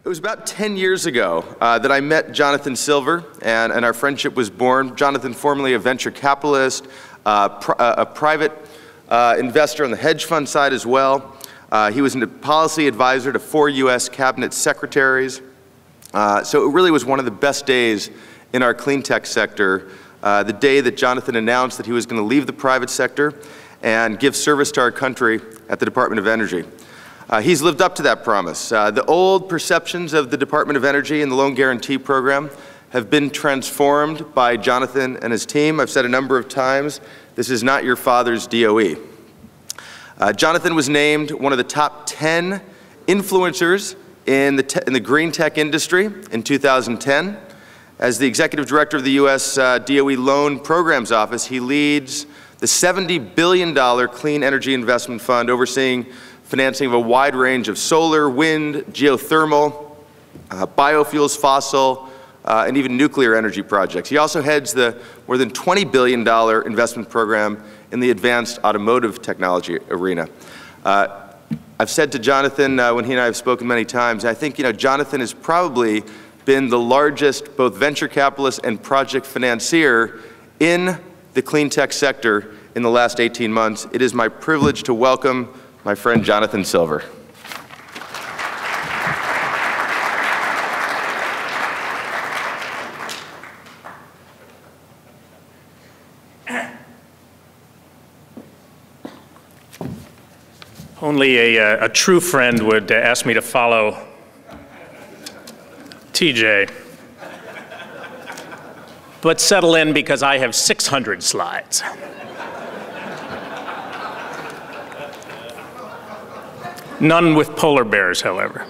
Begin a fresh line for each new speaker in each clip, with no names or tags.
It was about 10 years ago that I met Jonathan Silver, and our friendship was born. Jonathan, formerly a venture capitalist, a private investor on the hedge fund side as well. He was a policy advisor to 4 U.S. cabinet secretaries. So it really was one of the best days in our clean tech sector, the day that Jonathan announced that he was going to leave the private sector and give service to our country at the Department of Energy. He's lived up to that promise. The old perceptions of the Department of Energy and the Loan Guarantee Program have been transformed by Jonathan and his team. I've said a number of times, this is not your father's DOE. Jonathan was named one of the top 10 influencers in the green tech industry in 2010. As the executive director of the U.S. DOE Loan Programs Office, he leads the $70 billion Clean Energy Investment Fund, overseeing financing of a wide range of solar, wind, geothermal, biofuels, fossil, and even nuclear energy projects. He also heads the more than $20 billion investment program in the advanced automotive technology arena. I've said to Jonathan, when he and I have spoken many times, I think Jonathan has probably been the largest both venture capitalist and project financier in the clean tech sector in the last 18 months. It is my privilege to welcome my friend Jonathan Silver.
Only a true friend would ask me to follow TJ. But settle in, because I have 600 slides. None with polar bears, however.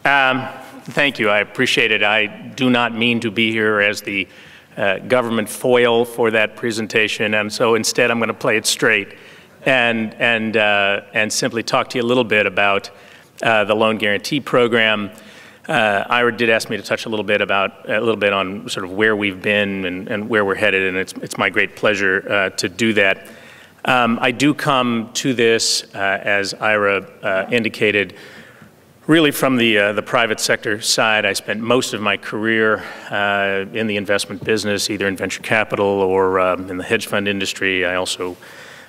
Thank you, I appreciate it. I do not mean to be here as the government foil for that presentation, and so instead I'm going to play it straight and simply talk to you a little bit about the loan guarantee program. Ira did ask me to touch a little bit on sort of where we've been and where we're headed, and it's my great pleasure to do that. I do come to this, as Ira indicated, really from the private sector side. I spent most of my career in the investment business, either in venture capital or in the hedge fund industry. I also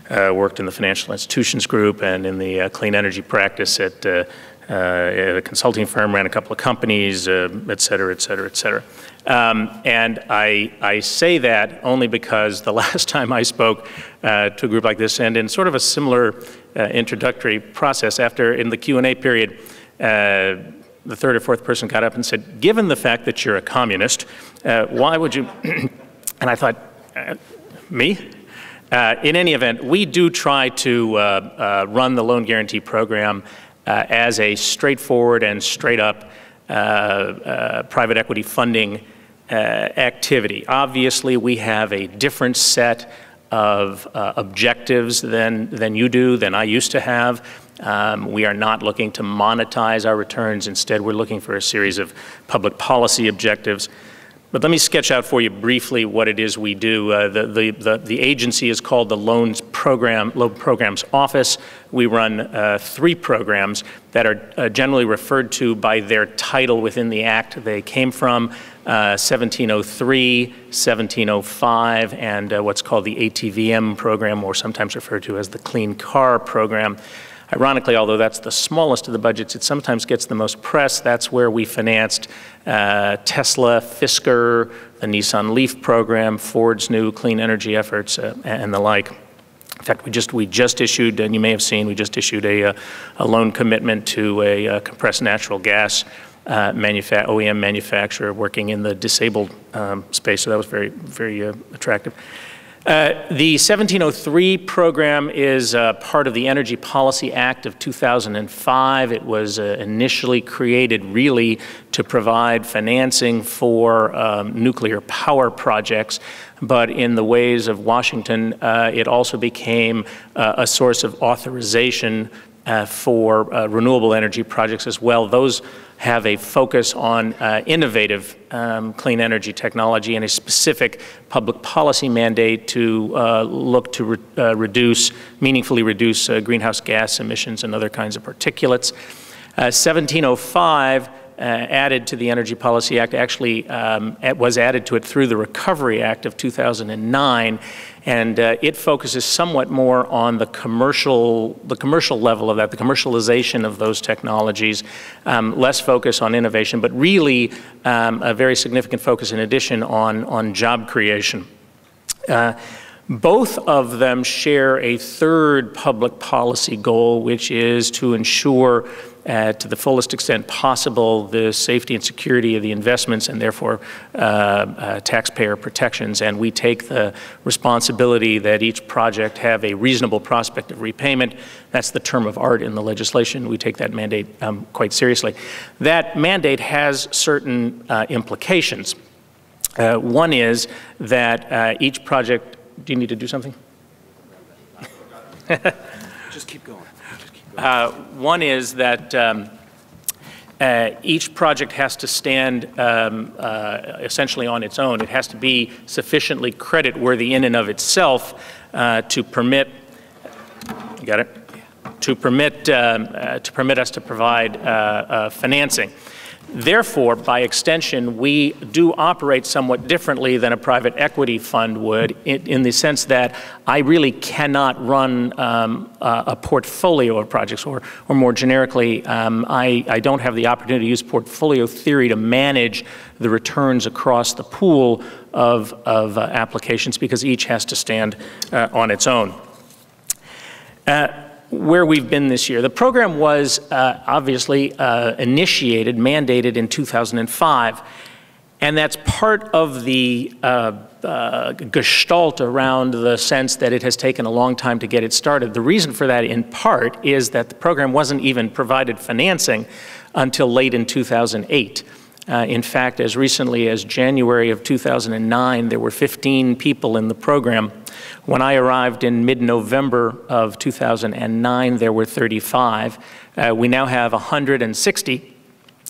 worked in the financial institutions group and in the clean energy practice at a consulting firm, ran a couple of companies, et cetera, et cetera, et cetera. And I say that only because the last time I spoke to a group like this, and in sort of a similar introductory process, in the Q&A period, the third or fourth person got up and said, given the fact that you're a communist, why would you, and I thought, me? In any event, we do try to run the loan guarantee program as a straightforward and straight up private equity funding activity. Obviously, we have a different set of objectives than you do, than I used to have. We are not looking to monetize our returns. Instead, we're looking for a series of public policy objectives. But let me sketch out for you briefly what it is we do. The agency is called the Loan Programs Office. We run 3 programs that are generally referred to by their title within the act they came from, 1703, 1705, and what's called the ATVM program, or sometimes referred to as the Clean Car program. Ironically, although that's the smallest of the budgets, it sometimes gets the most press. That's where we financed Tesla, Fisker, the Nissan Leaf program, Ford's new clean energy efforts, and the like. In fact, we just issued, and you may have seen, we just issued a loan commitment to a compressed natural gas OEM manufacturer working in the disabled space, so that was very, very attractive. The 1703 program is part of the Energy Policy Act of 2005. It was initially created really to provide financing for nuclear power projects, but in the ways of Washington, it also became a source of authorization for renewable energy projects as well. Those have a focus on innovative clean energy technology and a specific public policy mandate to look to meaningfully reduce greenhouse gas emissions and other kinds of particulates. 1705 added to the Energy Policy Act, actually was added to it through the Recovery Act of 2009, and it focuses somewhat more on the commercial level of that, the commercialization of those technologies, less focus on innovation, but really a very significant focus in addition on job creation. Both of them share a third public policy goal, which is to ensure to the fullest extent possible the safety and security of the investments and therefore taxpayer protections. And we take the responsibility that each project have a reasonable prospect of repayment. That's the term of art in the legislation. We take that mandate quite seriously. That mandate has certain implications. One is that each project, do you need to do something?
Just keep going.
One is that each project has to stand essentially on its own. It has to be sufficiently credit-worthy in and of itself to permit, you got it? To permit us to provide financing. Therefore, by extension, we do operate somewhat differently than a private equity fund would in the sense that I really cannot run a portfolio of projects, or more generically, I don't have the opportunity to use portfolio theory to manage the returns across the pool of applications because each has to stand on its own. Where we've been this year. The program was obviously initiated, mandated in 2005, and that's part of the gestalt around the sense that it has taken a long time to get it started. The reason for that, in part, is that the program wasn't even provided financing until late in 2008. In fact, as recently as January of 2009, there were 15 people in the program. When I arrived in mid-November of 2009, there were 35. We now have 160.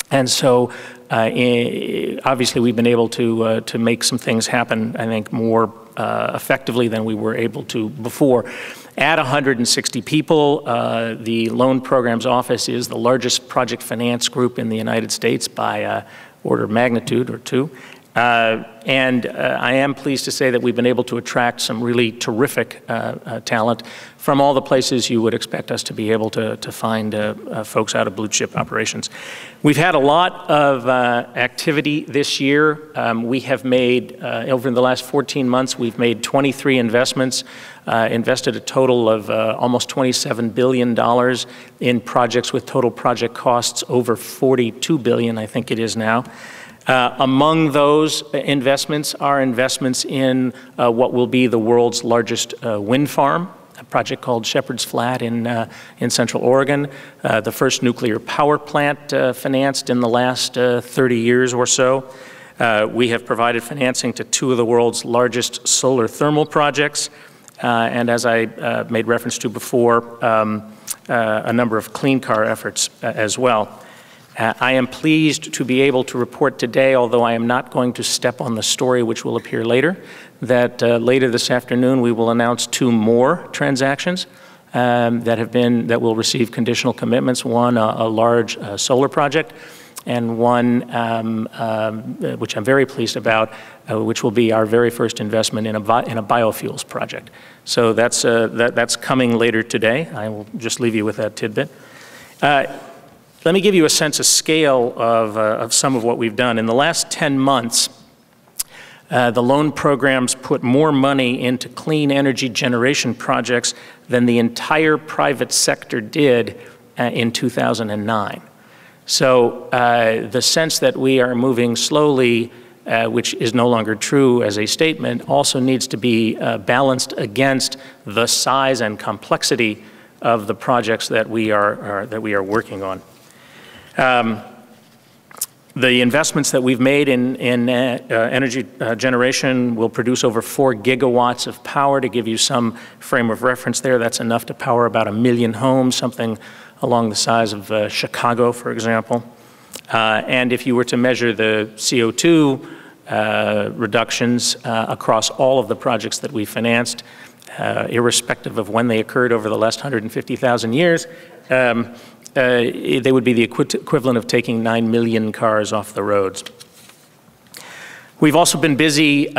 And so obviously we've been able to make some things happen, I think, more effectively than we were able to before. At 160 people, the Loan Programs Office is the largest project finance group in the United States by order of magnitude or two. And I am pleased to say that we've been able to attract some really terrific talent from all the places you would expect us to be able to find folks out of blue chip operations. We've had a lot of activity this year. We have made, over the last 14 months, we've made 23 investments, invested a total of almost $27 billion in projects with total project costs over $42 billion, I think it is now. Among those investments are investments in what will be the world's largest wind farm, a project called Shepherd's Flat in Central Oregon, the first nuclear power plant financed in the last 30 years or so. We have provided financing to two of the world's largest solar thermal projects, and as I made reference to before, a number of clean car efforts as well. I am pleased to be able to report today, although I am not going to step on the story which will appear later, that later this afternoon we will announce two more transactions that will receive conditional commitments. One, a large solar project, and one which I'm very pleased about, which will be our very first investment in a biofuels project. So that's coming later today. I will just leave you with that tidbit. Let me give you a sense of scale of some of what we've done. In the last 10 months, the loan programs put more money into clean energy generation projects than the entire private sector did in 2009. So the sense that we are moving slowly, which is no longer true as a statement, also needs to be balanced against the size and complexity of the projects that we are working on. The investments that we've made in energy generation will produce over 4 gigawatts of power. To give you some frame of reference there, that's enough to power about 1 million homes, something along the size of Chicago, for example. And if you were to measure the CO2 reductions across all of the projects that we financed, irrespective of when they occurred over the last 150,000 years, they would be the equivalent of taking 9 million cars off the roads. We've also been busy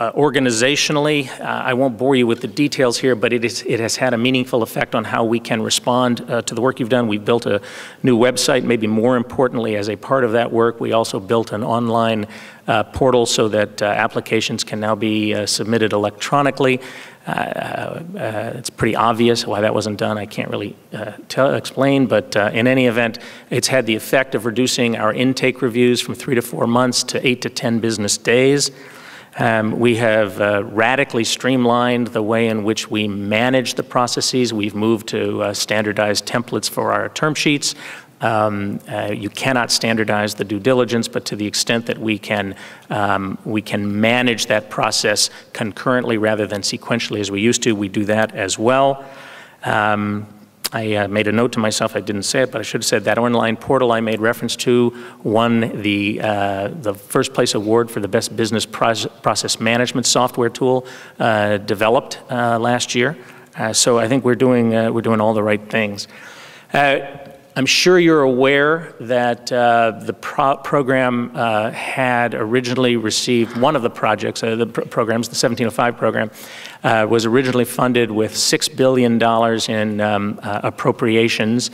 organizationally. I won't bore you with the details here, but it has had a meaningful effect on how we can respond to the work you've done. We've built a new website. Maybe more importantly, as a part of that work, we also built an online portal so that applications can now be submitted electronically. It's pretty obvious why that wasn't done. I can't really explain, but in any event, it's had the effect of reducing our intake reviews from 3 to 4 months to 8 to 10 business days. We have radically streamlined the way in which we manage the processes. We've moved to standardized templates for our term sheets. You cannot standardize the due diligence, but to the extent that we can manage that process concurrently rather than sequentially as we used to, we do that as well. I made a note to myself, I didn't say it, but I should have said that online portal I made reference to won the first place award for the best business process management software tool developed last year. So I think we're doing all the right things. I'm sure you're aware that the program had originally received, one of the projects, the programs, the 1705 program, was originally funded with $6 billion in appropriations,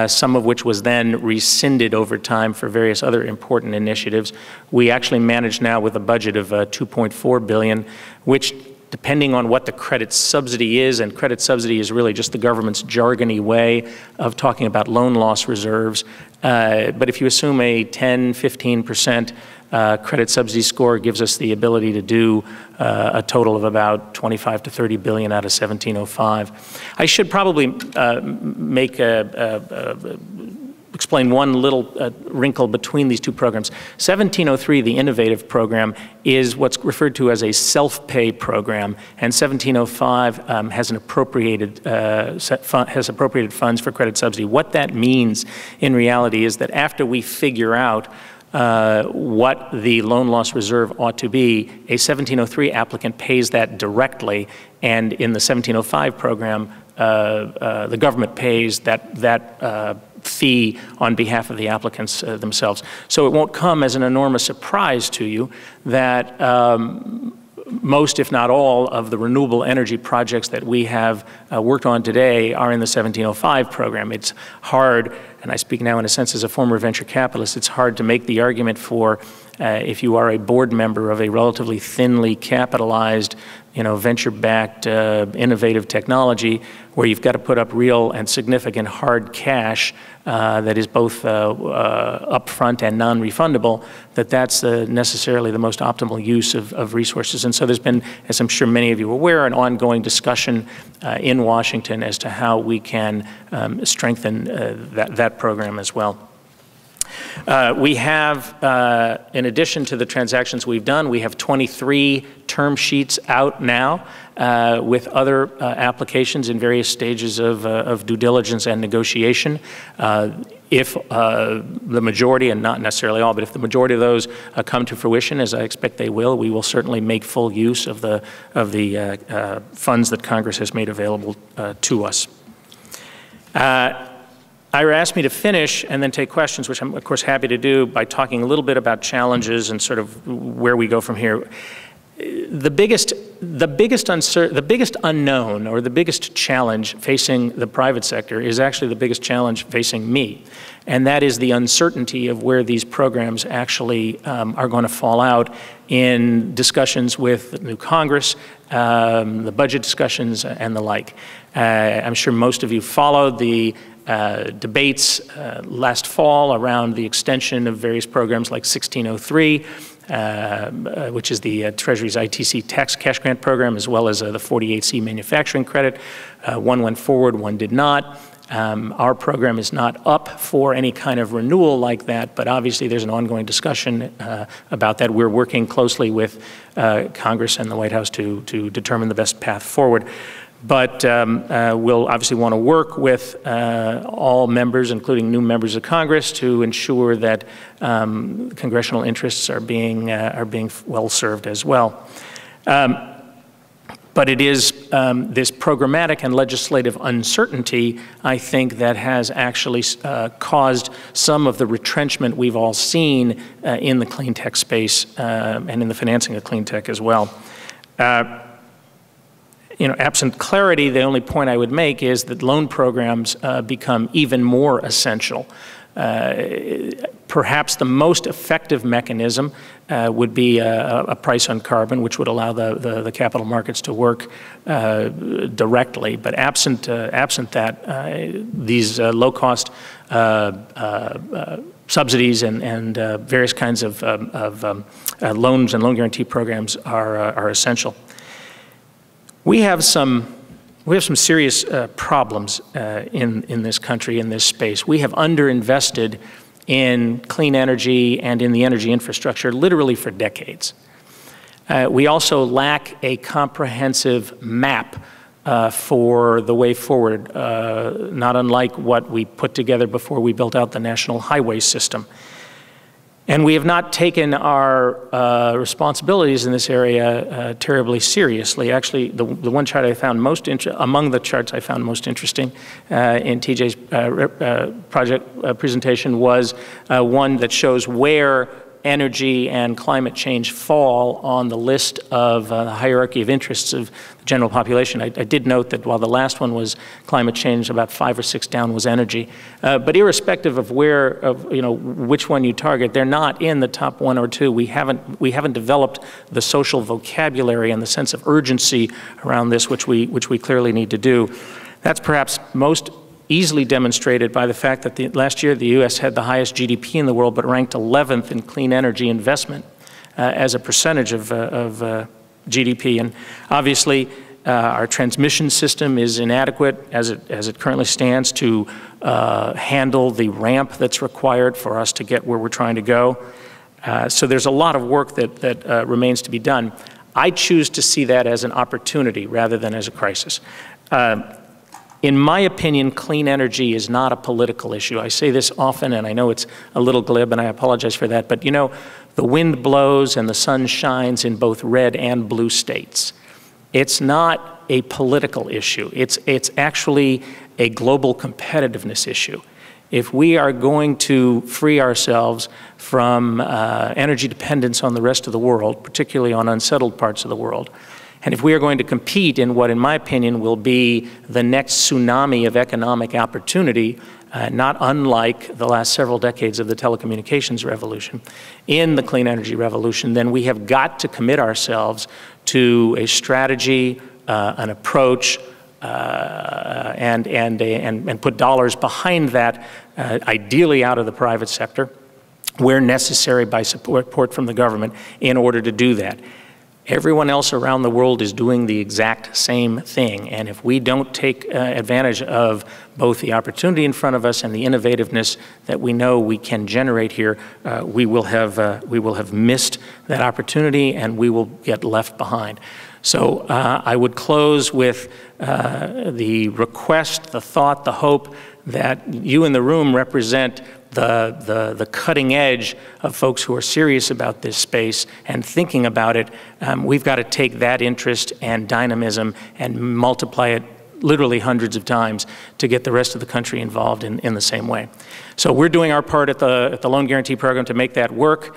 some of which was then rescinded over time for various other important initiatives. We actually manage now with a budget of $2.4 billion, which, depending on what the credit subsidy is, and credit subsidy is really just the government's jargony way of talking about loan loss reserves. But if you assume a 10, 15% credit subsidy score, gives us the ability to do a total of about 25 to 30 billion out of 1705. I should probably explain one little wrinkle between these two programs. 1703, the innovative program, is what's referred to as a self-pay program, and 1705 has appropriated funds for credit subsidy. What that means in reality is that after we figure out what the loan loss reserve ought to be, a 1703 applicant pays that directly, and in the 1705 program, the government pays that fee on behalf of the applicants themselves. So it won't come as an enormous surprise to you that most, if not all, of the renewable energy projects that we have worked on today are in the 1705 program. It's hard, and I speak now in a sense as a former venture capitalist, it's hard to make the argument for if you are a board member of a relatively thinly capitalized, venture-backed innovative technology where you've got to put up real and significant hard cash that is both upfront and non-refundable, that's necessarily the most optimal use of resources. And so there's been, as I'm sure many of you are aware, an ongoing discussion in Washington as to how we can strengthen that program as well. We have, in addition to the transactions we've done, we have 23 term sheets out now with other applications in various stages of due diligence and negotiation. If the majority, and not necessarily all, but if the majority of those come to fruition, as I expect they will, we will certainly make full use of the funds that Congress has made available to us. Ira asked me to finish and then take questions, which I'm, of course, happy to do by talking a little bit about challenges and sort of where we go from here. The biggest unknown or the biggest challenge facing the private sector is actually the biggest challenge facing me, and that is the uncertainty of where these programs actually are going to fall out in discussions with the new Congress, the budget discussions, and the like. I'm sure most of you followed the debates last fall around the extension of various programs like 1603, which is the Treasury's ITC tax cash grant program, as well as the 48C manufacturing credit. One went forward, one did not. Our program is not up for any kind of renewal like that, but obviously there's an ongoing discussion about that. We're working closely with Congress and the White House to determine the best path forward. But we'll obviously want to work with all members, including new members of Congress, to ensure that congressional interests are being well served as well. But it is this programmatic and legislative uncertainty, I think, that has actually caused some of the retrenchment we've all seen in the clean tech space and in the financing of clean tech as well. Absent clarity, the only point I would make is that loan programs become even more essential. Perhaps the most effective mechanism would be a price on carbon, which would allow the capital markets to work directly. But absent that, these low-cost subsidies and various kinds of loans and loan guarantee programs are essential. We have some serious problems in this country, in this space. We have underinvested in clean energy and in the energy infrastructure literally for decades. We also lack a comprehensive map for the way forward, not unlike what we put together before we built out the national highway system. And we have not taken our responsibilities in this area terribly seriously. Actually, the one chart I found among the charts I found most interesting in TJ's project presentation was one that shows where energy and climate change fall on the list of the hierarchy of interests of the general population. I did note that while the last one was climate change, about 5 or 6 down was energy. But irrespective of which one you target, they're not in the top 1 or 2. We haven't developed the social vocabulary and the sense of urgency around this, which we clearly need to do. That's perhaps most easily demonstrated by the fact that last year the U.S. had the highest GDP in the world, but ranked 11th in clean energy investment as a percentage of GDP. And obviously, our transmission system is inadequate as it currently stands to handle the ramp that's required for us to get where we're trying to go. So there's a lot of work that remains to be done. I choose to see that as an opportunity rather than as a crisis. In my opinion, clean energy is not a political issue. I say this often, and I know it's a little glib, and I apologize for that, but the wind blows and the sun shines in both red and blue states. It's not a political issue. It's actually a global competitiveness issue. If we are going to free ourselves from energy dependence on the rest of the world, particularly on unsettled parts of the world, and if we are going to compete in what, in my opinion, will be the next tsunami of economic opportunity, not unlike the last several decades of the telecommunications revolution, in the clean energy revolution, then we have got to commit ourselves to a strategy, an approach, and put dollars behind that, ideally out of the private sector, where necessary by support from the government in order to do that. Everyone else around the world is doing the exact same thing, and if we don't take advantage of both the opportunity in front of us and the innovativeness that we know we can generate here, we will have missed that opportunity and we will get left behind. So I would close with the request, the thought, the hope that you in the room represent the cutting edge of folks who are serious about this space and thinking about it. We've got to take that interest and dynamism and multiply it literally hundreds of times to get the rest of the country involved in the same way. So we're doing our part at the loan guarantee program to make that work.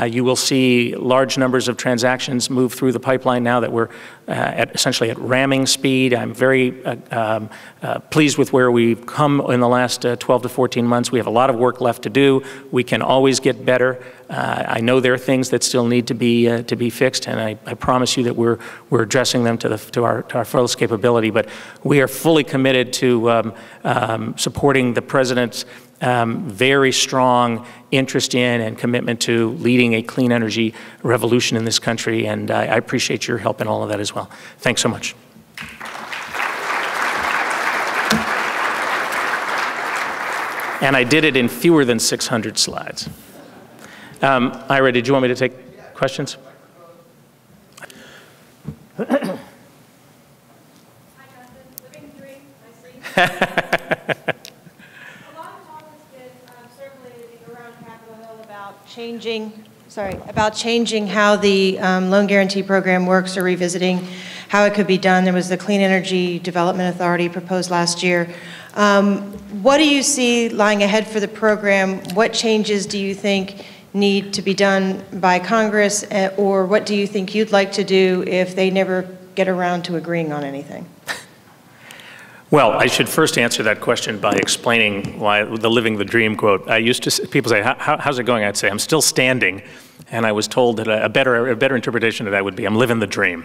You will see large numbers of transactions move through the pipeline now that we're essentially at ramming speed. I'm very pleased with where we've come in the last 12 to 14 months. We have a lot of work left to do. We can always get better. I know there are things that still need to be fixed, and I promise you that we're addressing them to our fullest capability. But we are fully committed to supporting the President's very strong interest in and commitment to leading a clean energy revolution in this country, and I appreciate your help in all of that as well. Thanks so much. And I did it in fewer than 600 slides. Ira, did you want me to take questions?
Hi, Jonathan. Living the dream, nicely. About changing how the loan guarantee program works, or revisiting
how it could be done. There was the Clean Energy Development Authority proposed last year. What do you see lying ahead for the program? What changes do you think need to be done by Congress, or what do you think you'd like to do if they never get around to agreeing on anything?
Well, I should first answer that question by explaining why the living the dream quote. I used to, people say, how's it going? I'd say, I'm still standing. And I was told that a better interpretation of that would be, I'm living the dream.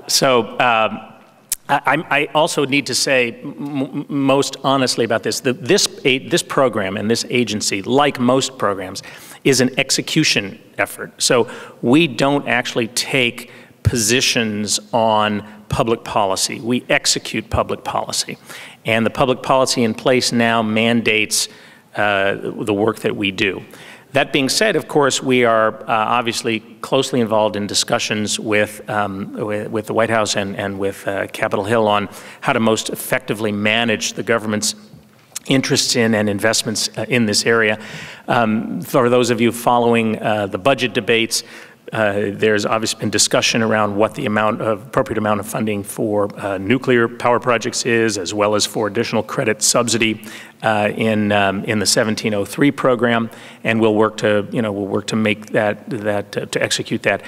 So I also need to say most honestly about this, this program and this agency, like most programs, is an execution effort. So we don't actually take positions on public policy. We execute public policy. And the public policy in place now mandates the work that we do. That being said, of course, we are obviously closely involved in discussions with the White House and with Capitol Hill on how to most effectively manage the government's interests in and investments in this area. For those of you following the budget debates, there's obviously been discussion around what the appropriate amount of funding for nuclear power projects is, as well as for additional credit subsidy in the 1703 program, and we'll work to make that to execute that.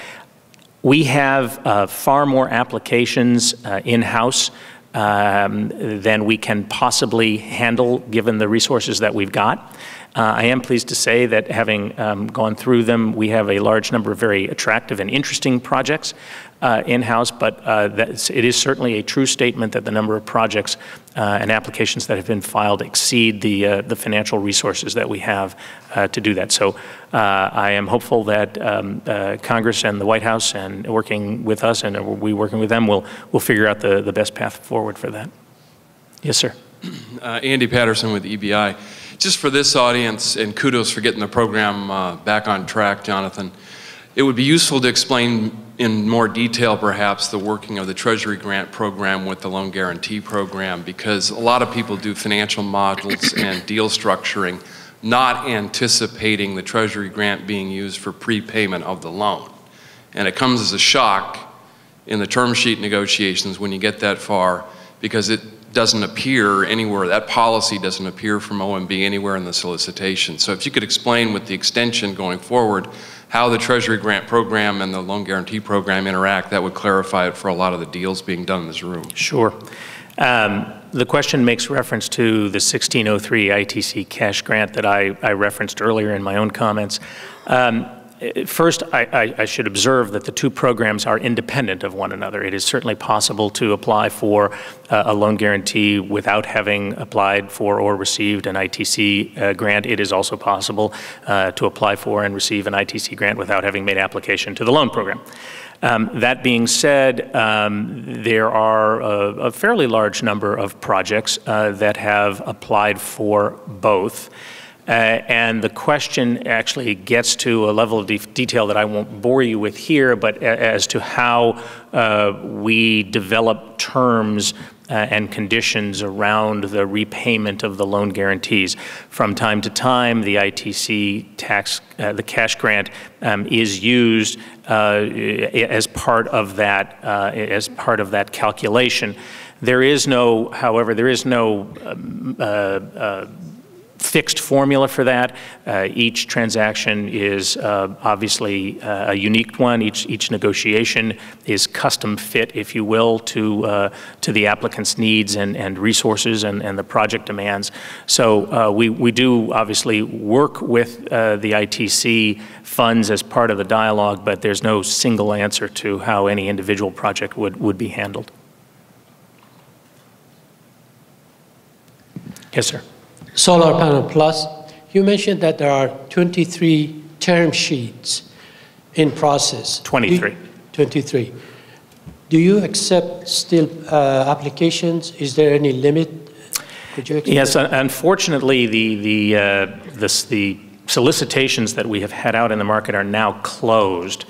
We have far more applications in-house than we can possibly handle given the resources that we've got. I am pleased to say that having gone through them, we have a large number of very attractive and interesting projects in-house, but it is certainly a true statement that the number of projects and applications that have been filed exceed the financial resources that we have to do that. So I am hopeful that Congress and the White House, and working with us and we working with them, will figure out the best path forward for that. Yes, sir.
Andy Patterson with EBI. Just for this audience, and kudos for getting the program back on track, Jonathan, it would be useful to explain in more detail, perhaps, the working of the Treasury Grant Program with the Loan Guarantee Program, because a lot of people do financial models and deal structuring, not anticipating the Treasury Grant being used for prepayment of the loan. And it comes as a shock in the term sheet negotiations when you get that far, because it doesn't appear anywhere, that policy doesn't appear from OMB anywhere in the solicitation. So if you could explain with the extension going forward how the Treasury Grant Program and the Loan Guarantee Program interact, that would clarify it for a lot of the deals being done in this room.
Sure. The question makes reference to the 1603 ITC cash grant that I referenced earlier in my own comments. First, I should observe that the two programs are independent of one another. It is certainly possible to apply for a loan guarantee without having applied for or received an ITC grant. It is also possible to apply for and receive an ITC grant without having made application to the loan program. That being said, there are a fairly large number of projects that have applied for both. And the question actually gets to a level of detail that I won't bore you with here, but as to how we develop terms and conditions around the repayment of the loan guarantees. From time to time, the ITC the cash grant is used as part of that calculation. There is no, however, there is no fixed formula for that. Each transaction is obviously a unique one. Each negotiation is custom fit, if you will, to the applicant's needs and resources and the project demands. So we do obviously work with the ITC funds as part of the dialogue, but there's no single answer to how any individual project would be handled. Yes, sir.
Solar Panel Plus, you mentioned that there are 23 term sheets in process. 23. 23. Do you accept still applications? Is there any limit? Could you explain?
Yes, unfortunately, the solicitations that we have had out in the market are now closed.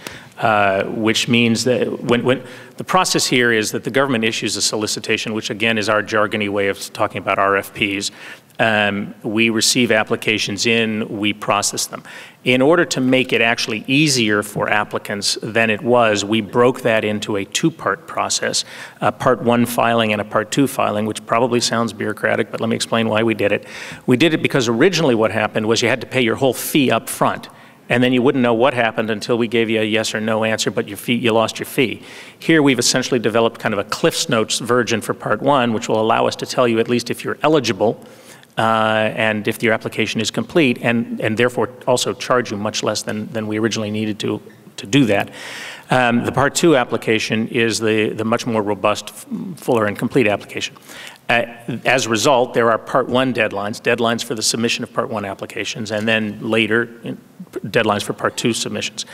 which means that when the process here is that the government issues a solicitation, which again is our jargony way of talking about RFPs. We receive applications in, we process them. In order to make it actually easier for applicants than it was, we broke that into a two-part process, a Part 1 filing and a Part 2 filing, which probably sounds bureaucratic, but let me explain why we did it. We did it because originally what happened was you had to pay your whole fee up front, and then you wouldn't know what happened until we gave you a yes or no answer, but you lost your fee. Here we've essentially developed kind of a Cliff's Notes version for Part 1, which will allow us to tell you at least if you're eligible, and if your application is complete, and therefore also charge you much less than we originally needed to do that. The Part 2 application is the much more robust, fuller, and complete application. As a result, there are Part 1 deadlines for the submission of Part 1 applications, and then later deadlines for Part 2 submissions.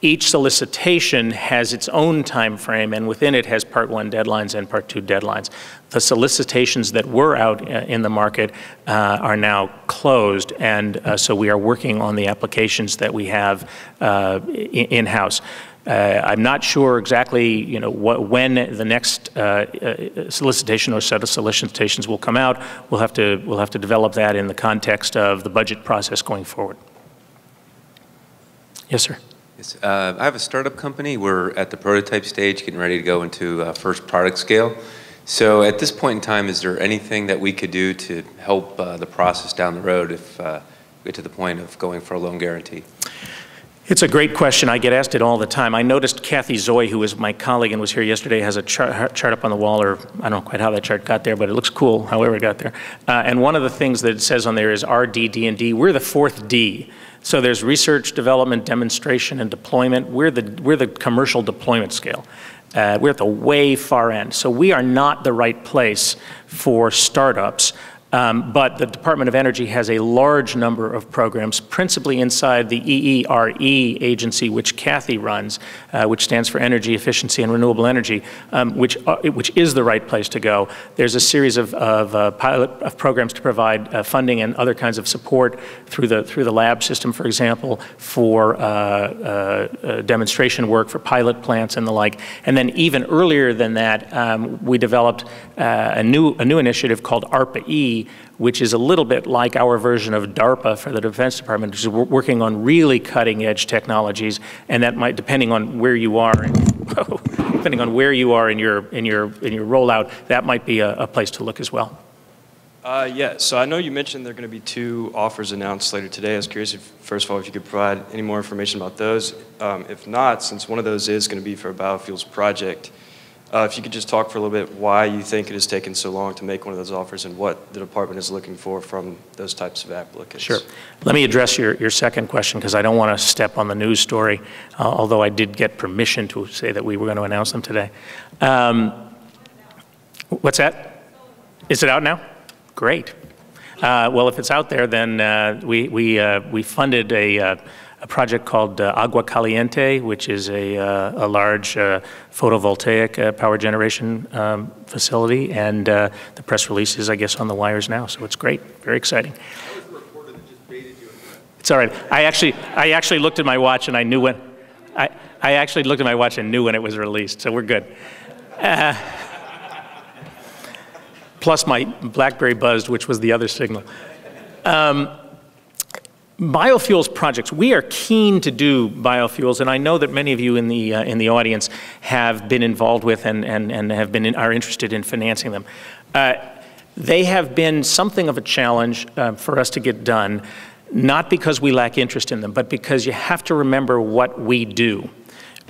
Each solicitation has its own time frame, and within it has Part 1 deadlines and Part 2 deadlines. The solicitations that were out in the market are now closed, and so we are working on the applications that we have in-house. I'm not sure exactly, when the next solicitation or set of solicitations will come out. We'll have to develop that in the context of the budget process going forward. Yes, sir.
Yes, I have a startup company. We're at the prototype stage, getting ready to go into first product scale. So at this point in time, is there anything that we could do to help the process down the road if we get to the point of going for a loan guarantee?
It's a great question. I get asked it all the time. I noticed Kathy Zoy, who was my colleague and was here yesterday, has a chart up on the wall, or I don't know quite how that chart got there, but it looks cool, however it got there. And one of the things that it says on there is RD, D&D. We're the fourth D. So there's research, development, demonstration, and deployment. We're the commercial deployment scale. We're at the way far end. So we are not the right place for startups. But the Department of Energy has a large number of programs, principally inside the EERE agency, which Kathy runs, which stands for Energy Efficiency and Renewable Energy, which is the right place to go. There's a series of programs to provide funding and other kinds of support through the lab system, for example, for demonstration work for pilot plants and the like. And then even earlier than that, we developed a new initiative called ARPA-E, which is a little bit like our version of DARPA for the Defense Department, which is working on really cutting-edge technologies, and that might, depending on where you are, depending on where you are in your rollout, that might be a place to look as well.
Yeah, so I know you mentioned there are going to be 2 offers announced later today. I was curious, first of all, if you could provide any more information about those. If not, since one of those is going to be for a biofuels project, if you could just talk for a little bit why you think it has taken so long to make one of those offers and what the department is looking for from those types of applicants.
Sure. Let me address your second question, because I don't want to step on the news story, although I did get permission to say that we were going to announce them today. What's that? Is it out now? Great. Well, if it's out there, then we funded a project called Agua Caliente, which is a large photovoltaic power generation facility, and the press release is, I guess, on the wires now, so it's great, very exciting.
That was a reporter that just baited you into that.
It's all right. I actually looked at my watch and I knew when. I actually looked at my watch and knew when it was released, so we're good. Plus my BlackBerry buzzed, which was the other signal. Biofuels projects, we are keen to do biofuels, and I know that many of you in the audience have been involved with and are interested in financing them. They have been something of a challenge for us to get done, not because we lack interest in them, but because you have to remember what we do.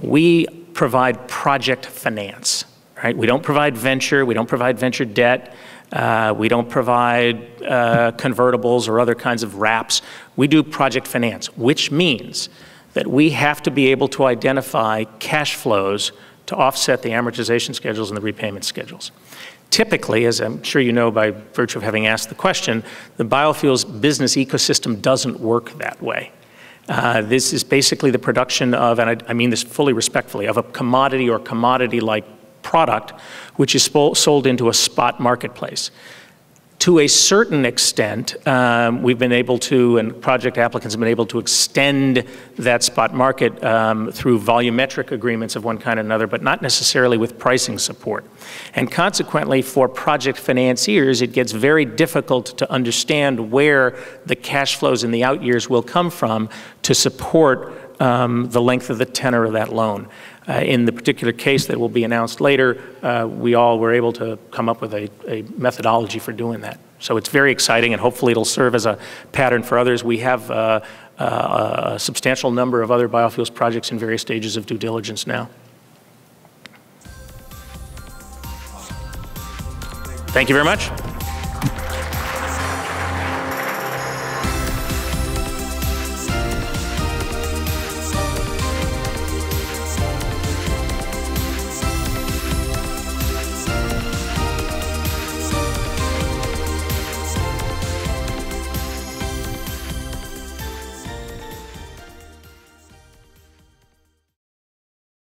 We provide project finance, right? We don't provide venture, we don't provide venture debt. We don't provide convertibles or other kinds of wraps. We do project finance, which means that we have to be able to identify cash flows to offset the amortization schedules and the repayment schedules. Typically, as I'm sure you know by virtue of having asked the question, the biofuels business ecosystem doesn't work that way. This is basically the production of, and I mean this fully respectfully, of a commodity or commodity-like product which is sold into a spot marketplace. To a certain extent, we've been able to, and project applicants have been able to extend that spot market through volumetric agreements of one kind or another, but not necessarily with pricing support. And consequently, for project financiers, it gets very difficult to understand where the cash flows in the out years will come from to support the length of the tenor of that loan. In the particular case that will be announced later, we all were able to come up with a methodology for doing that. So it's very exciting, and hopefully it'll serve as a pattern for others. We have a substantial number of other biofuels projects in various stages of due diligence now. Thank you very much.